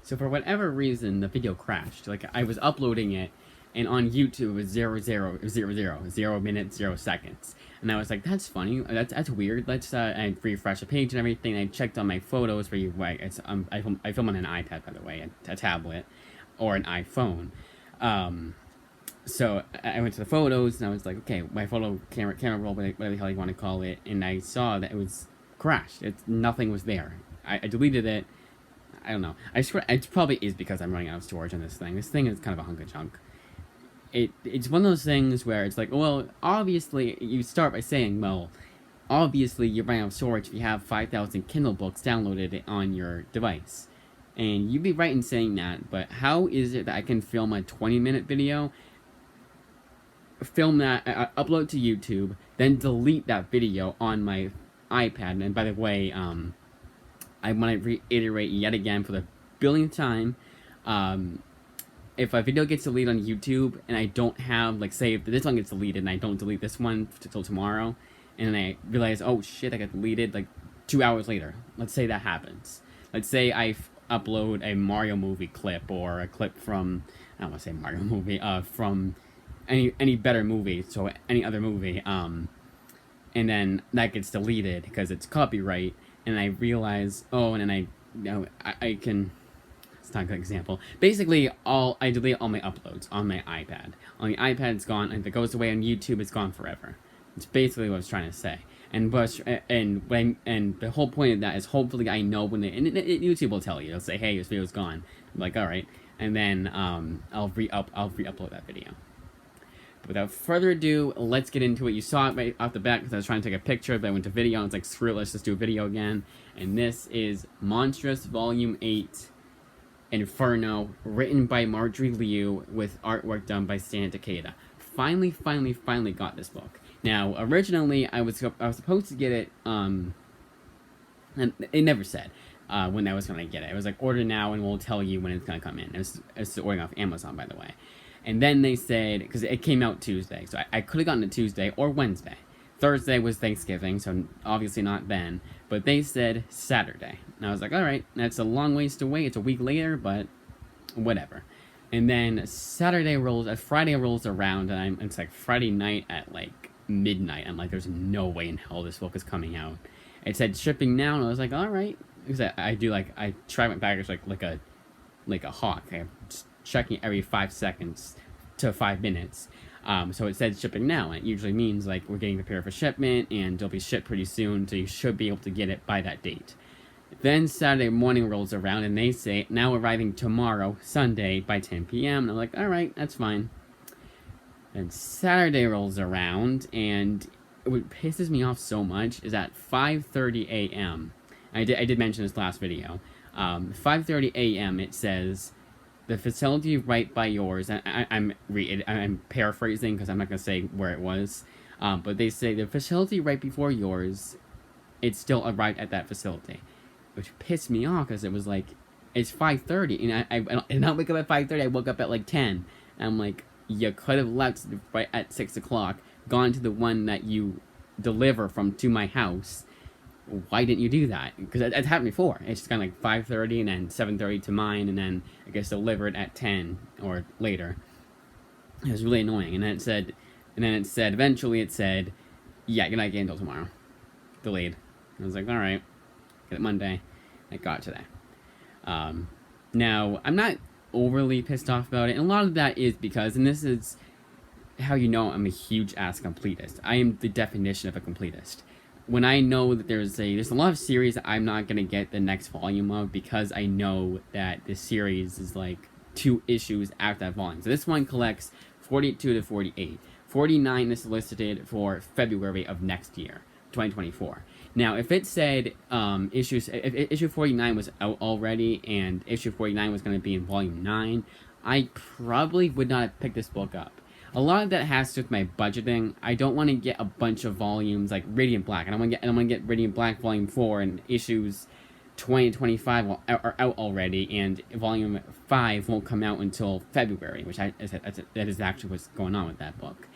So for whatever reason, the video crashed. Like, I was uploading it, and on YouTube it was 0 minutes, 0 seconds. And I was like, that's funny. That's weird. Let's I refresh the page and everything. I checked on my photos where I film on an iPad, by the way, a tablet, or an iPhone. So I went to the photos and I was like, okay, my photo camera roll, whatever the hell you want to call it, and I saw that it was crashed. Nothing was there. I deleted it. I don't know. I swear it probably is because I'm running out of storage on this thing. This thing is kind of a hunk of junk. It's one of those things where it's like, well, obviously you start by saying, well, obviously you're running out of storage if you have 5,000 Kindle books downloaded on your device. And you'd be right in saying that, but how is it that I can film a 20-minute video, film that, upload to YouTube, then delete that video on my iPad? And by the way, I want to reiterate yet again for the billionth time, if a video gets deleted on YouTube and I don't have, like, say if this one gets deleted and I don't delete this one till tomorrow, and then I realize, oh shit, I got deleted like 2 hours later. Let's say that happens. Let's say I upload a Mario movie clip, or a clip from, I don't want to say Mario movie, from any better movie, so any other movie, and then that gets deleted because it's copyright, and I realize, oh, and then I can, it's not a good example. Basically, I delete all my uploads on my iPad. On the iPad, it's gone, and if it goes away on YouTube, it's gone forever. It's basically what I was trying to say. And the whole point of that is, hopefully I know when YouTube will tell you. They'll say, hey, this video's gone. I'm like, all right. And then I'll re-upload that video. But without further ado, let's get into it. You saw it right off the bat because I was trying to take a picture, but I went to video, and it's like, screw it, let's just do a video again. And this is Monstress Volume 8, Inferno, written by Marjorie Liu, with artwork done by Stan Takeda. Finally got this book. Now, originally, I was supposed to get it, and it never said when I was going to get it. It was like, order now and we'll tell you when it's going to come in. It was ordering off Amazon, by the way. And then they said, because it came out Tuesday, so I could have gotten it Tuesday or Wednesday. Thursday was Thanksgiving, so obviously not then. But they said Saturday. And I was like, alright, that's a long ways to wait. It's a week later, but whatever. And then Friday rolls around, and it's like Friday night at like midnight. I'm like, there's no way in hell this book is coming out. It said shipping now, and I was like, alright. Because I try my baggage like a hawk. I'm just checking every 5 seconds to 5 minutes. So it said shipping now, and it usually means like we're getting prepared for shipment, and it'll be shipped pretty soon, so you should be able to get it by that date. Then Saturday morning rolls around, and they say, now arriving tomorrow, Sunday, by 10 p.m. And I'm like, alright, that's fine. Then Saturday rolls around, and what pisses me off so much is at 5:30 a.m. I did mention this last video. 5:30 a.m. it says, the facility right by yours, I'm paraphrasing because I'm not going to say where it was, but they say the facility right before yours, it still arrived at that facility. Which pissed me off because it was like, it's 5:30, and I not wake up at 5:30, I woke up at like 10, and I'm like, you could have left right at 6 o'clock, gone to the one that you deliver from to my house. Why didn't you do that? Because it's happened before. It's just kind of like 5:30 and then 7:30 to mine, and then it gets delivered at 10 or later. It was really annoying, and then it said, eventually it said, yeah, you're not getting until tomorrow. Delayed. I was like, alright. Get it Monday. I got it today. Now, I'm not overly pissed off about it, and a lot of that is because, and this is how you know I'm a huge-ass completist. I am the definition of a completist. When I know that there's a lot of series that I'm not going to get the next volume of, because I know that this series is like 2 issues after that volume. So this one collects 42 to 48. 49 is solicited for February of next year, 2024. Now, if it said if issue 49 was out already and issue 49 was going to be in volume 9, I probably would not have picked this book up. A lot of that has to do with my budgeting. I don't want to get a bunch of volumes like Radiant Black. I don't want to get Radiant Black Volume 4, and issues 20 and 25 are out already, and Volume 5 won't come out until February, which that is actually what's going on with that book.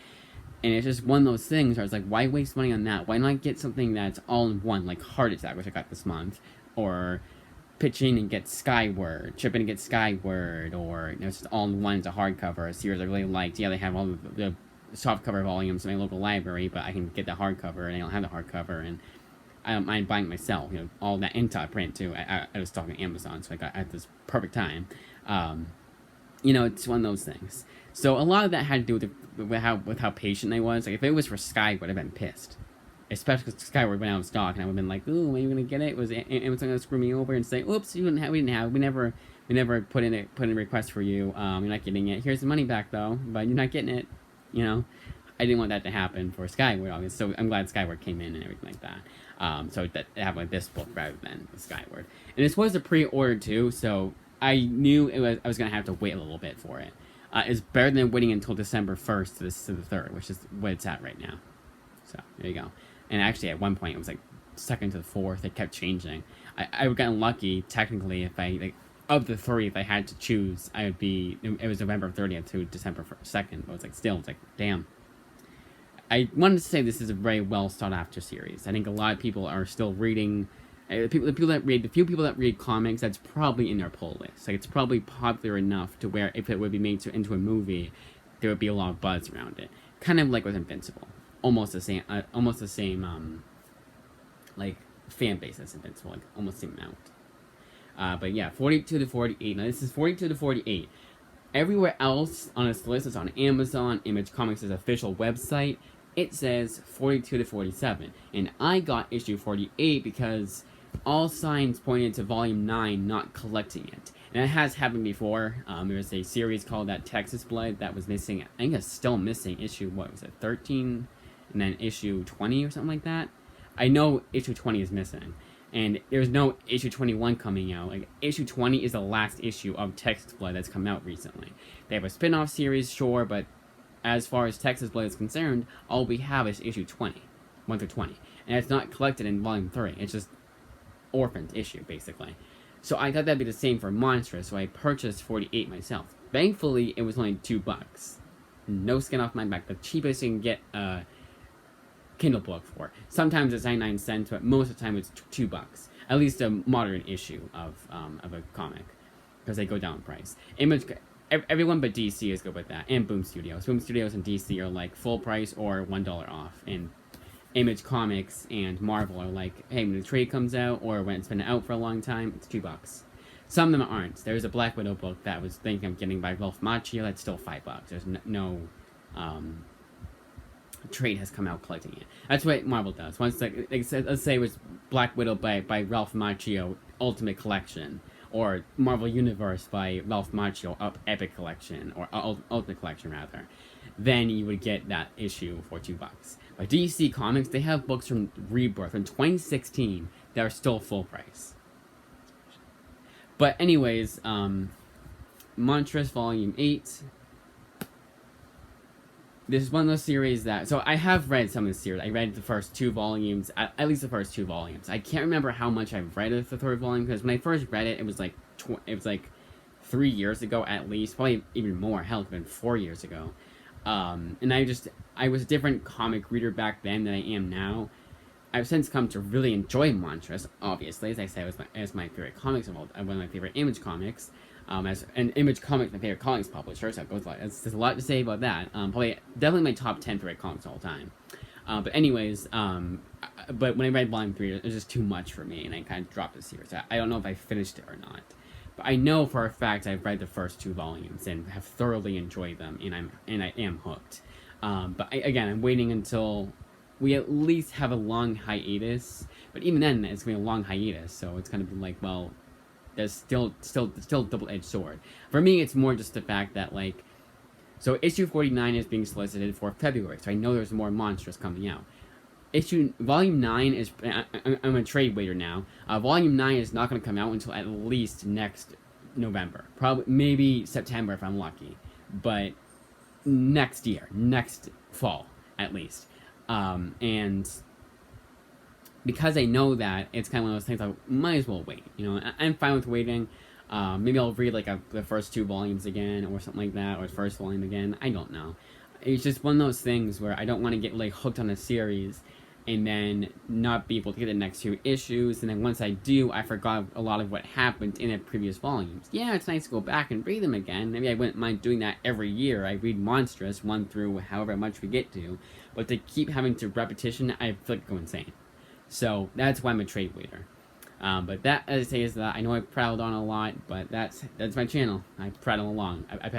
And it's just one of those things where I was like, why waste money on that? Why not get something that's all in one, like Heart Attack, which I got this month, or pitch in and get Skyward, chip in and get Skyward, or just all in one, it's a hardcover, a series I really liked. Yeah, they have all the softcover volumes in my local library, but I can get the hardcover, and I don't have the hardcover, and I don't mind buying it myself. All that Inta print too. I was talking to Amazon, so I got at this perfect time. It's one of those things. So a lot of that had to do with how patient I was. Like if it was for Skyward, I'd been pissed. Especially because Skyward went out of stock, and I would have been like, "Ooh, when are you gonna get it?" Was Amazon gonna screw me over and say, "Oops, we didn't have, we never put in a request for you. You're not getting it. Here's the money back though, but you're not getting it." I didn't want that to happen for Skyward, obviously. So I'm glad Skyward came in and everything like that. So that it happened with this book rather than Skyward. And this was a pre-order too, so I knew I was gonna have to wait a little bit for it. It's better than waiting until December 1st to the 3rd, which is what it's at right now. So there you go. And actually, at one point, it was like 2nd to the 4th. It kept changing. I would gotten lucky, technically, if I, of the 3, if I had to choose, I would be, it was November 30th to December 2nd. But it's like, damn. I wanted to say this is a very well sought after series. I think a lot of people are still reading, the few people that read comics, that's probably in their pull list. Like, it's probably popular enough to where if it would be made into a movie, there would be a lot of buzz around it. Kind of like with Invincible. Almost the same, like, fan base as Invincible, like, almost the same amount. But yeah, 42 to 48. Now, this is 42 to 48. Everywhere else on this list is on Amazon, Image Comics' official website. It says 42 to 47. And I got issue 48 because all signs pointed to Volume 9 not collecting it. And it has happened before. There was a series called that Texas Blood that was missing. I think it's still missing issue, what was it, 13? And then issue 20 or something like that. I know issue 20 is missing. And there's no issue 21 coming out. Like, issue 20 is the last issue of Texas Blood that's come out recently. They have a spin-off series, sure, but as far as Texas Blood is concerned, all we have is issue 20. 1 through 20. And it's not collected in volume 3. It's just orphaned issue, basically. So I thought that'd be the same for Monstress, so I purchased 48 myself. Thankfully, it was only $2. No skin off my back. The cheapest you can get a Kindle book for. Sometimes it's 99 cents, but most of the time it's $2. At least a modern issue of a comic, because they go down in price. Everyone but DC is good with that, and Boom Studios. Boom Studios and DC are like full price or $1 off, and Image Comics and Marvel are like, hey, when the trade comes out or when it's been out for a long time, it's $2. Some of them aren't. There's a Black Widow book that I was thinking of getting by Ralph Macchio. That's still $5. There's no trade has come out collecting it. That's what Marvel does. Once, let's say it was Black Widow by Ralph Macchio Ultimate Collection, or Marvel Universe by Ralph Macchio Epic Collection, or Ultimate Collection rather, then you would get that issue for $2. By DC Comics, they have books from Rebirth from 2016 that are still full price. But anyways, Monstress Volume 8. This is one of those series that... So I have read some of the series. I read the first 2 volumes, at least the first 2 volumes. I can't remember how much I've read of the 3rd volume, because when I first read it, it was like 3 years ago at least. Probably even more. Hell, it could have been 4 years ago. And I was a different comic reader back then than I am now. I've since come to really enjoy Monstress, obviously. As I said, as my favorite comics of all, one of my favorite Image Comics. As an Image Comics, my favorite comics publisher, so it goes there's a lot to say about that. Definitely my top 10 favorite comics of all time. But anyways, but when I read Volume 3, it was just too much for me, and I kind of dropped the series. I don't know if I finished it or not. But I know for a fact I've read the first 2 volumes and have thoroughly enjoyed them, and I am hooked. But again, I'm waiting until we at least have a long hiatus. But even then, it's going to be a long hiatus, so it's going to be like, well, there's still double-edged sword. For me, it's more just the fact that, like, so issue 49 is being solicited for February, so I know there's more Monstress coming out. Volume 9 is, I'm a trade waiter now. Volume 9 is not going to come out until at least next November. Probably, maybe September if I'm lucky. But next year, next fall, at least. And because I know that, it's kind of one of those things I might as well wait. I'm fine with waiting. Maybe I'll read like the first 2 volumes again, or something like that, or the first volume again. I don't know. It's just one of those things where I don't want to get like hooked on a series and then not be able to get the next 2 issues, and then once I do, I forgot a lot of what happened in the previous volumes. Yeah, it's nice to go back and read them again. Maybe I wouldn't mind doing that every year. I read Monstress 1 through however much we get to, but to keep having to repetition, I feel like go insane. So that's why I'm a trade waiter. But that, as I say, is that I know I prattled on a lot, but that's my channel. I prattle along. I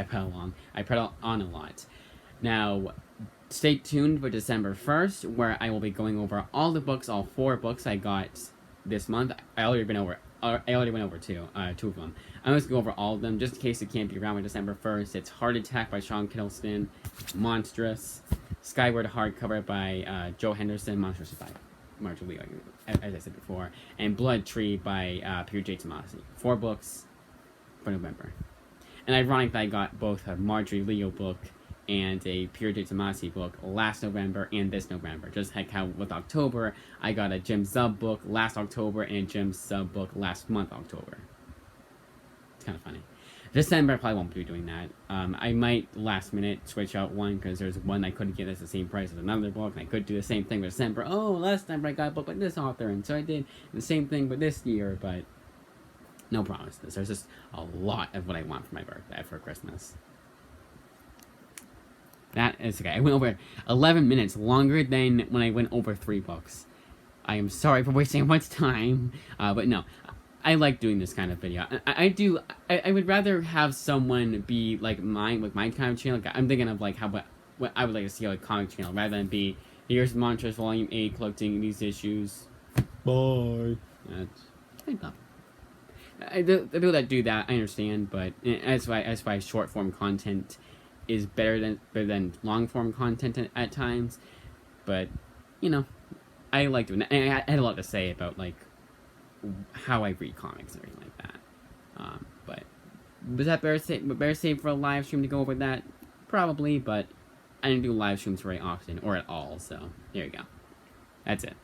prattle on a lot. Now, stay tuned for December 1st, where I will be going over all the books, all 4 books I got this month. I already went over 2 of them. I'm just going to go over all of them, just in case it can't be around on December 1st. It's Heart Attack by Sean Kittleston, Monstress, Skyward hardcover by Joe Henderson, Monstress by Marjorie Lee, as I said before, and Blood Tree by Peter J. Tomasi. 4 books for November. And ironic that I got both a Marjorie Leo book and a Peter J. Tomasi book last November and this November. Just like how with October, I got a Jim Zub book last October and a Jim Zub book last month, October. It's kind of funny. December, I probably won't be doing that. I might last minute switch out one because there's one I couldn't get at the same price as another book, and I could do the same thing with December. Oh, last time I got a book by this author, and so I did the same thing with this year, but no promises. There's just a lot of what I want for my birthday, for Christmas. That is okay. I went over 11 minutes longer than when I went over 3 books. I am sorry for wasting much time, but no. I like doing this kind of video. I would rather have someone be like mine with my kind of channel. Like, I'm thinking of like what I would like to see on a comic channel rather than be here's Monstress Volume 8 collecting these issues. Bye. That's tough. The people that do that, I understand, but that's why short form content is better than long form content at times. But you know, I like doing that. And I had a lot to say about like how I read comics and everything like that. But was that better save for a live stream to go over that? Probably, but I didn't do live streams very often or at all. So there you go. That's it.